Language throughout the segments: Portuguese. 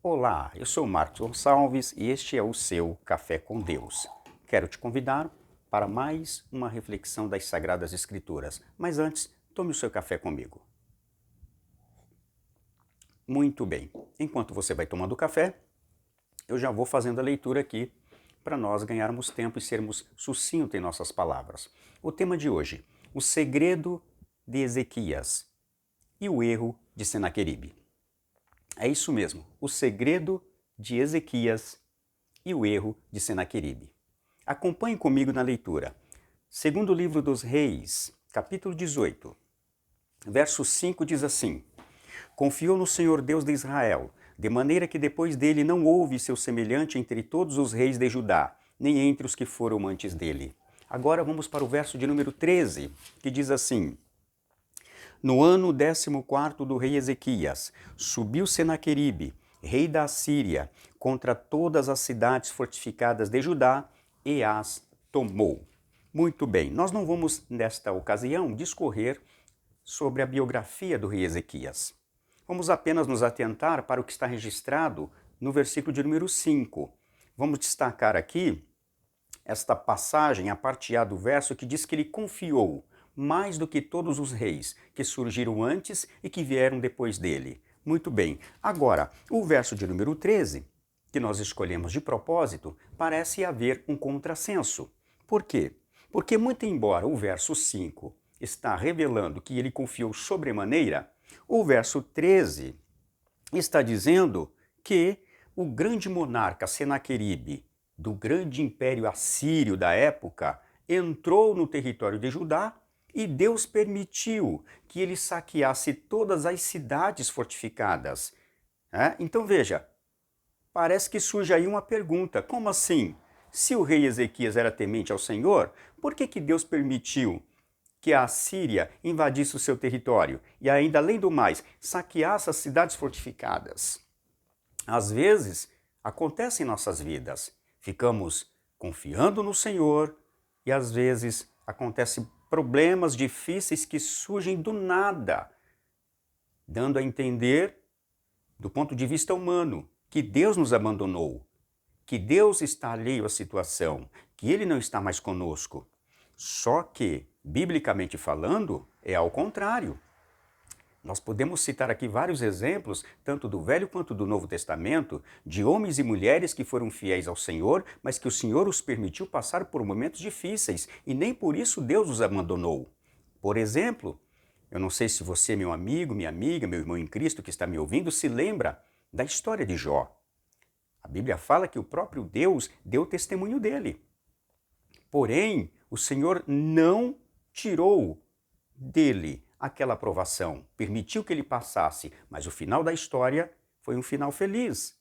Olá, eu sou Marcos Gonçalves e este é o seu Café com Deus. Quero te convidar para mais uma reflexão das Sagradas Escrituras, mas antes, tome o seu café comigo. Muito bem, enquanto você vai tomando o café, eu já vou fazendo a leitura aqui para nós ganharmos tempo e sermos sucintos em nossas palavras. O tema de hoje, o segredo de Ezequias e o erro de Senaqueribe. É isso mesmo, o segredo de Ezequias e o erro de Senaqueribe. Acompanhe comigo na leitura. Segundo livro dos Reis, capítulo 18, verso 5 diz assim: Confiou no Senhor Deus de Israel, de maneira que depois dele não houve seu semelhante entre todos os reis de Judá, nem entre os que foram antes dele. Agora vamos para o verso de número 13, que diz assim: No ano 14º do rei Ezequias, subiu Senaqueribe, rei da Assíria, contra todas as cidades fortificadas de Judá e as tomou. Muito bem, nós não vamos, nesta ocasião, discorrer sobre a biografia do rei Ezequias. Vamos apenas nos atentar para o que está registrado no versículo de número 5. Vamos destacar aqui esta passagem, a parte A do verso, que diz que ele confiou mais do que todos os reis que surgiram antes e que vieram depois dele. Muito bem. Agora, o verso de número 13, que nós escolhemos de propósito, parece haver um contrassenso. Por quê? Porque, muito embora o verso 5 está revelando que ele confiou sobremaneira, o verso 13 está dizendo que o grande monarca Senaqueribe, do grande império assírio da época, entrou no território de Judá e Deus permitiu que ele saqueasse todas as cidades fortificadas. Então veja, parece que surge aí uma pergunta: como assim? Se o rei Ezequias era temente ao Senhor, por que Deus permitiu que a Assíria invadisse o seu território e ainda, além do mais, saqueasse as cidades fortificadas? Às vezes, acontece em nossas vidas. Ficamos confiando no Senhor e às vezes acontecem problemas difíceis que surgem do nada, dando a entender, do ponto de vista humano, que Deus nos abandonou, que Deus está alheio à situação, que Ele não está mais conosco. Só que, biblicamente falando, é ao contrário. Nós podemos citar aqui vários exemplos, tanto do Velho quanto do Novo Testamento, de homens e mulheres que foram fiéis ao Senhor, mas que o Senhor os permitiu passar por momentos difíceis e nem por isso Deus os abandonou. Por exemplo, eu não sei se você, meu amigo, minha amiga, meu irmão em Cristo que está me ouvindo, se lembra da história de Jó. A Bíblia fala que o próprio Deus deu testemunho dele. Porém, o Senhor não tirou dele aquela aprovação, permitiu que ele passasse, mas o final da história foi um final feliz.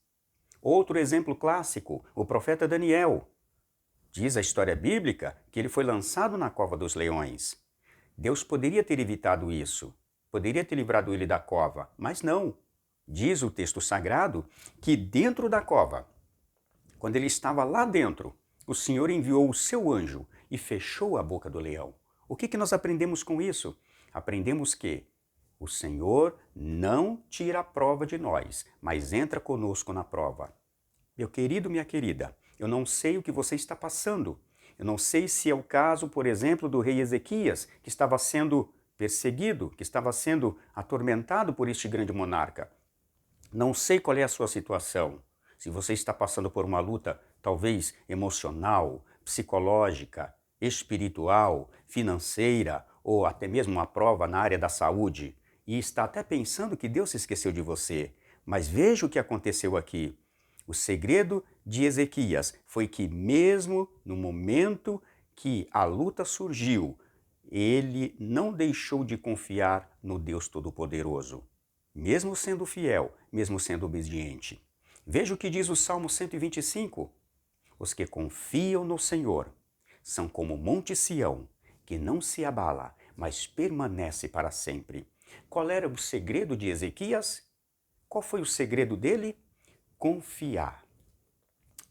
Outro exemplo clássico, o profeta Daniel. Diz a história bíblica que ele foi lançado na cova dos leões. Deus poderia ter evitado isso, poderia ter livrado ele da cova, mas não. Diz o texto sagrado que dentro da cova, quando ele estava lá dentro, o Senhor enviou o seu anjo e fechou a boca do leão. O que nós aprendemos com isso? Aprendemos que o Senhor não tira a prova de nós, mas entra conosco na prova. Meu querido, minha querida, eu não sei o que você está passando. Eu não sei se é o caso, por exemplo, do rei Ezequias, que estava sendo perseguido, que estava sendo atormentado por este grande monarca. Não sei qual é a sua situação. Se você está passando por uma luta, talvez emocional, psicológica, espiritual, financeira, ou até mesmo uma prova na área da saúde, e está até pensando que Deus se esqueceu de você. Mas veja o que aconteceu aqui. O segredo de Ezequias foi que mesmo no momento que a luta surgiu, ele não deixou de confiar no Deus Todo-Poderoso, mesmo sendo fiel, mesmo sendo obediente. Veja o que diz o Salmo 125. Os que confiam no Senhor são como o Monte Sião, que não se abala, mas permanece para sempre. Qual era o segredo de Ezequias? Qual foi o segredo dele? Confiar.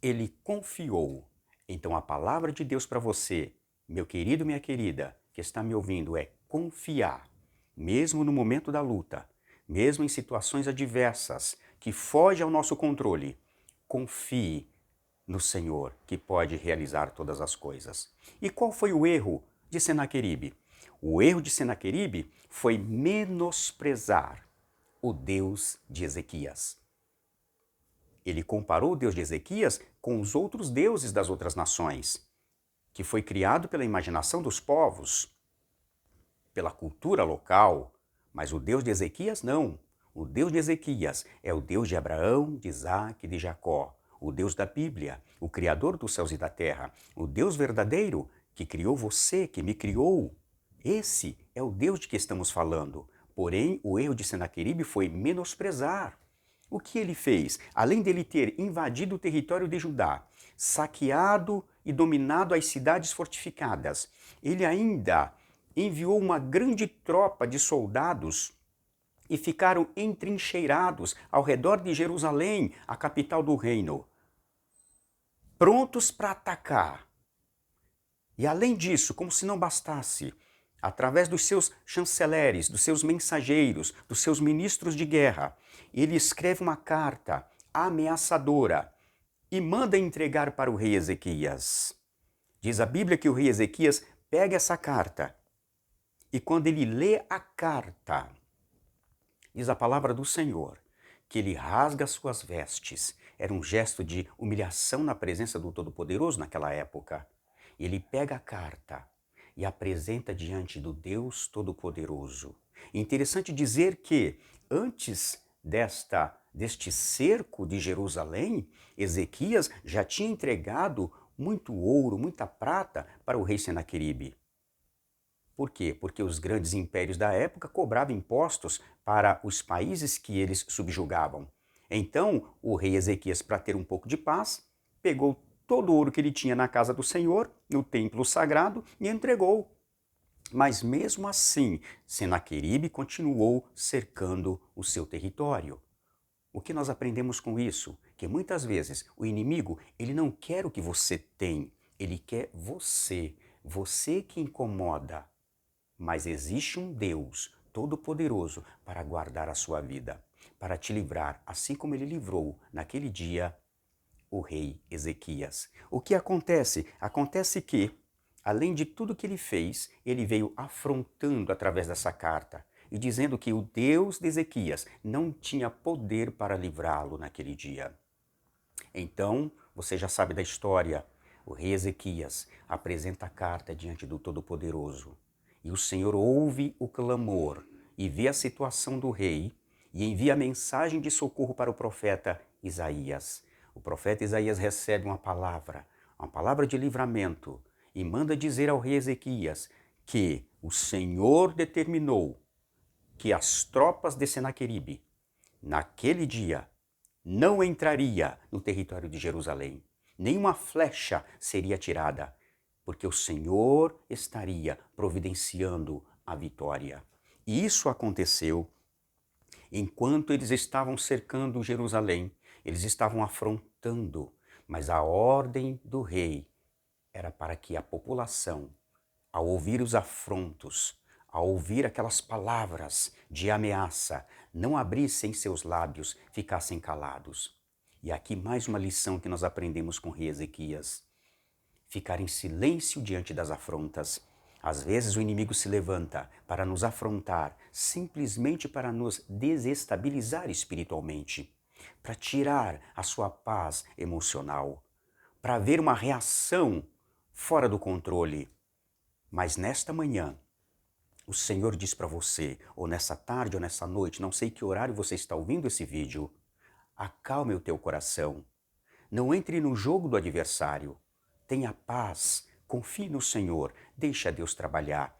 Ele confiou. Então a palavra de Deus para você, meu querido, minha querida, que está me ouvindo, é confiar. Mesmo no momento da luta, mesmo em situações adversas que foge ao nosso controle, confie no Senhor, que pode realizar todas as coisas. E qual foi o erro de Senaqueribe? O erro de Senaqueribe foi menosprezar o Deus de Ezequias. Ele comparou o Deus de Ezequias com os outros deuses das outras nações, que foi criado pela imaginação dos povos, pela cultura local, mas o Deus de Ezequias não. O Deus de Ezequias é o Deus de Abraão, de Isaac e de Jacó, o Deus da Bíblia, o Criador dos céus e da terra, o Deus verdadeiro que criou você, que me criou. Esse é o Deus de que estamos falando. Porém, o erro de Senaqueribe foi menosprezar. O que ele fez? Além dele ter invadido o território de Judá, saqueado e dominado as cidades fortificadas, ele ainda enviou uma grande tropa de soldados e ficaram entrincheirados ao redor de Jerusalém, a capital do reino, prontos para atacar. E além disso, como se não bastasse, através dos seus chanceleres, dos seus mensageiros, dos seus ministros de guerra, ele escreve uma carta ameaçadora e manda entregar para o rei Ezequias. Diz a Bíblia que o rei Ezequias pega essa carta e quando ele lê a carta, diz a palavra do Senhor, que ele rasga suas vestes. Era um gesto de humilhação na presença do Todo-Poderoso naquela época. Ele pega a carta e apresenta diante do Deus Todo-Poderoso. Interessante dizer que antes deste cerco de Jerusalém, Ezequias já tinha entregado muito ouro, muita prata para o rei Senaqueribe. Por quê? Porque os grandes impérios da época cobravam impostos para os países que eles subjugavam. Então, o rei Ezequias, para ter um pouco de paz, pegou todo o ouro que ele tinha na casa do Senhor, no templo sagrado, e entregou. Mas mesmo assim, Senaqueribe continuou cercando o seu território. O que nós aprendemos com isso? Que muitas vezes o inimigo, ele não quer o que você tem, ele quer você. Você que incomoda. Mas existe um Deus todo-poderoso para guardar a sua vida, para te livrar, assim como ele livrou naquele dia o rei Ezequias. O que acontece? Acontece que, além de tudo que ele fez, ele veio afrontando através dessa carta e dizendo que o Deus de Ezequias não tinha poder para livrá-lo naquele dia. Então, você já sabe da história. O rei Ezequias apresenta a carta diante do Todo-Poderoso. E o Senhor ouve o clamor e vê a situação do rei e envia a mensagem de socorro para o profeta Isaías. O profeta Isaías recebe uma palavra de livramento, e manda dizer ao rei Ezequias que o Senhor determinou que as tropas de Senaqueribe, naquele dia, não entraria no território de Jerusalém. Nenhuma flecha seria tirada, porque o Senhor estaria providenciando a vitória. E isso aconteceu enquanto eles estavam cercando Jerusalém, eles estavam afrontando, mas a ordem do rei era para que a população, ao ouvir os afrontos, ao ouvir aquelas palavras de ameaça, não abrissem seus lábios, ficassem calados. E aqui mais uma lição que nós aprendemos com o rei Ezequias. Ficar em silêncio diante das afrontas. Às vezes o inimigo se levanta para nos afrontar, simplesmente para nos desestabilizar espiritualmente, para tirar a sua paz emocional, para haver uma reação fora do controle. Mas nesta manhã, o Senhor diz para você, ou nessa tarde ou nessa noite, não sei que horário você está ouvindo esse vídeo, acalme o teu coração. Não entre no jogo do adversário. Tenha paz, confie no Senhor, deixa Deus trabalhar.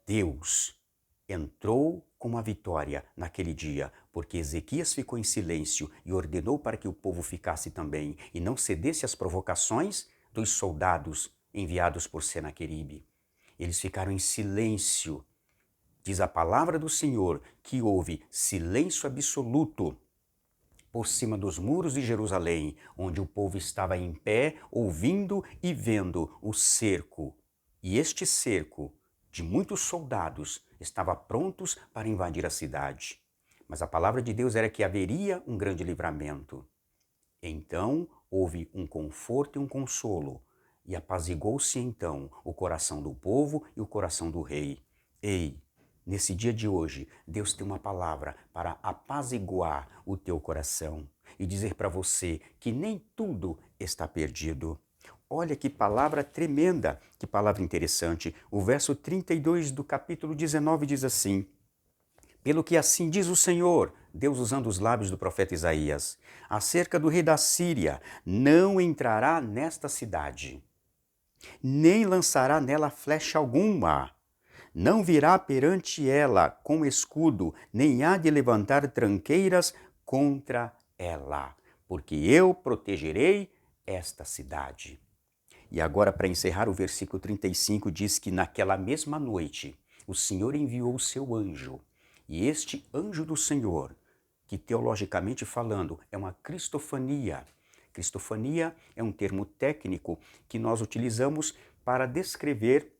Deus entrou com uma vitória naquele dia, porque Ezequias ficou em silêncio e ordenou para que o povo ficasse também e não cedesse às provocações dos soldados enviados por Senaqueribe. Eles ficaram em silêncio. Diz a palavra do Senhor que houve silêncio absoluto por cima dos muros de Jerusalém, onde o povo estava em pé, ouvindo e vendo o cerco. E este cerco de muitos soldados estava prontos para invadir a cidade. Mas a palavra de Deus era que haveria um grande livramento. Então houve um conforto e um consolo, e apazigou-se então o coração do povo e o coração do rei. Ei, nesse dia de hoje, Deus tem uma palavra para apaziguar o teu coração e dizer para você que nem tudo está perdido. Olha que palavra tremenda, que palavra interessante. O verso 32 do capítulo 19 diz assim: pelo que assim diz o Senhor, Deus usando os lábios do profeta Isaías, acerca do rei da Síria, não entrará nesta cidade, nem lançará nela flecha alguma. Não virá perante ela com escudo, nem há de levantar tranqueiras contra ela, porque eu protegerei esta cidade. E agora, para encerrar, o versículo 35 diz que naquela mesma noite o Senhor enviou o seu anjo. E este anjo do Senhor, que teologicamente falando é uma cristofania. Cristofania é um termo técnico que nós utilizamos para descrever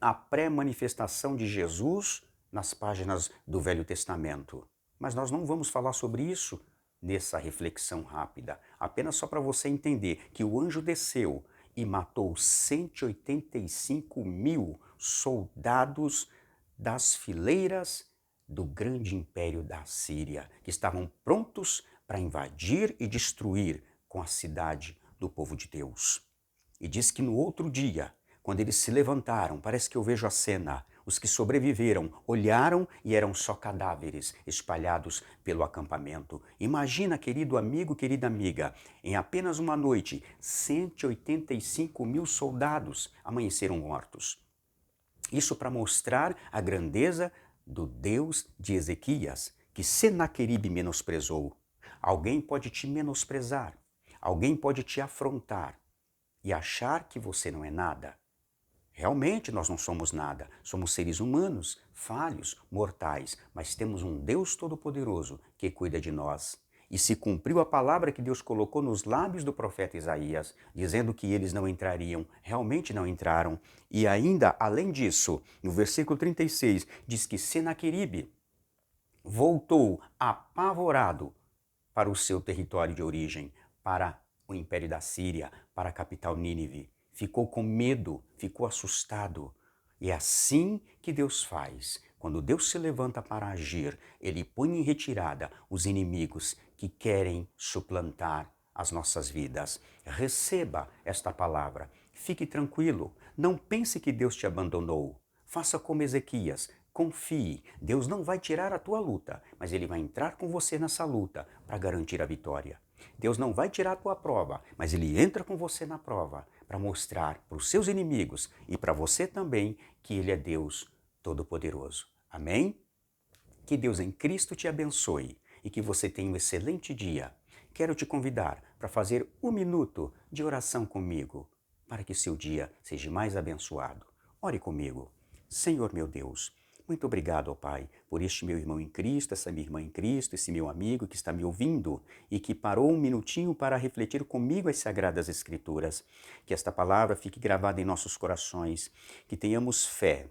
a pré-manifestação de Jesus nas páginas do Velho Testamento. Mas nós não vamos falar sobre isso nessa reflexão rápida. Apenas só para você entender que o anjo desceu e matou 185 mil soldados das fileiras do grande império da Síria, que estavam prontos para invadir e destruir com a cidade do povo de Deus. E diz que no outro dia, quando eles se levantaram, parece que eu vejo a cena, os que sobreviveram olharam e eram só cadáveres espalhados pelo acampamento. Imagina, querido amigo, querida amiga, em apenas uma noite, 185 mil soldados amanheceram mortos. Isso para mostrar a grandeza do Deus de Ezequias, que Senaqueribe menosprezou. Alguém pode te menosprezar, alguém pode te afrontar e achar que você não é nada. Realmente nós não somos nada, somos seres humanos, falhos, mortais, mas temos um Deus Todo-Poderoso que cuida de nós. E se cumpriu a palavra que Deus colocou nos lábios do profeta Isaías, dizendo que eles não entrariam, realmente não entraram. E ainda, além disso, no versículo 36, diz que Senaqueribe voltou apavorado para o seu território de origem, para o império da Síria, para a capital Nínive. Ficou com medo, ficou assustado. E é assim que Deus faz. Quando Deus se levanta para agir, Ele põe em retirada os inimigos que querem suplantar as nossas vidas. Receba esta palavra. Fique tranquilo. Não pense que Deus te abandonou. Faça como Ezequias. Confie. Deus não vai tirar a tua luta, mas Ele vai entrar com você nessa luta para garantir a vitória. Deus não vai tirar a tua prova, mas Ele entra com você na prova para mostrar para os seus inimigos e para você também que Ele é Deus Todo-Poderoso. Amém? Que Deus em Cristo te abençoe e que você tenha um excelente dia. Quero te convidar para fazer 1 minuto de oração comigo, para que seu dia seja mais abençoado. Ore comigo. Senhor meu Deus, muito obrigado, ó Pai, por este meu irmão em Cristo, essa minha irmã em Cristo, esse meu amigo que está me ouvindo e que parou um minutinho para refletir comigo as Sagradas Escrituras. Que esta palavra fique gravada em nossos corações, que tenhamos fé,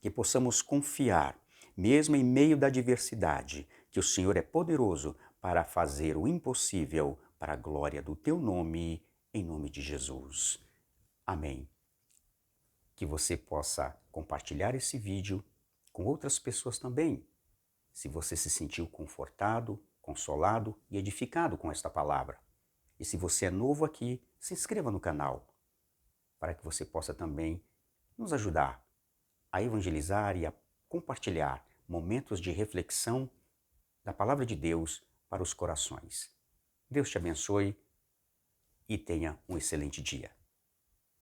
que possamos confiar, mesmo em meio da adversidade, que o Senhor é poderoso para fazer o impossível para a glória do Teu nome, em nome de Jesus. Amém. Que você possa compartilhar esse vídeo com outras pessoas também. Se você se sentiu confortado, consolado e edificado com esta palavra. E se você é novo aqui, se inscreva no canal, para que você possa também nos ajudar a evangelizar e a compartilhar momentos de reflexão da palavra de Deus para os corações. Deus te abençoe e tenha um excelente dia.